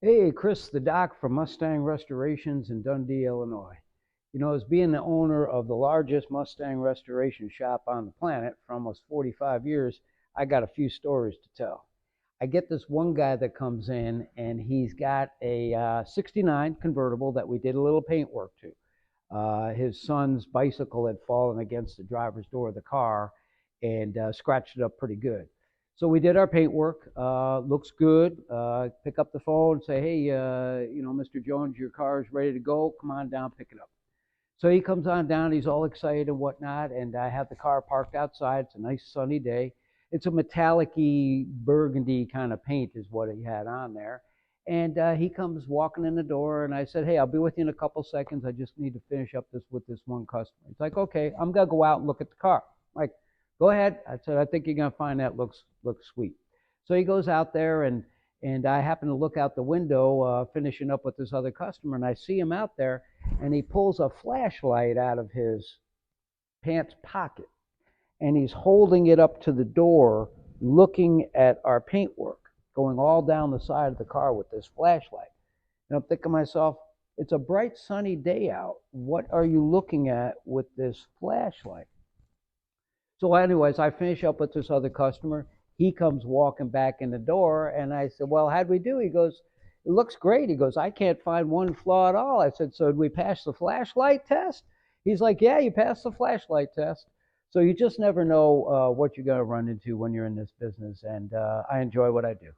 Hey, Chris, the doc from Mustang Restorations in Dundee, Illinois. As being the owner of the largest Mustang restoration shop on the planet for almost 45 years, I got a few stories to tell. I get this one guy that comes in, and he's got a 69 convertible that we did a little paint work to. His son's bicycle had fallen against the driver's door of the car and scratched it up pretty good. So we did our paint work. Looks good. Pick up the phone, say, hey, Mr. Jones, your car is ready to go. Come on down, pick it up. So he comes on down. He's all excited and whatnot, and I have the car parked outside. It's a nice sunny day. It's a metallic-y burgundy kind of paint is what he had on there. And he comes walking in the door, and I said, hey, I'll be with you in a couple seconds. I just need to finish up this with this one customer. He's like, okay, I'm gonna go out and look at the car. I'm like, go ahead. I said, I think you're gonna find that looks sweet. So he goes out there, and I happen to look out the window, finishing up with this other customer, and I see him out there, and he pulls a flashlight out of his pants pocket, and he's holding it up to the door, looking at our paintwork, going all down the side of the car with this flashlight. And I'm thinking to myself, it's a bright sunny day out. What are you looking at with this flashlight? So, anyways, I finish up with this other customer. He comes walking back in the door, and I said, well, how'd we do? He goes, it looks great. He goes, I can't find one flaw at all. I said, so did we pass the flashlight test? He's like, yeah, you passed the flashlight test. So you just never know what you're going to run into when you're in this business, and I enjoy what I do.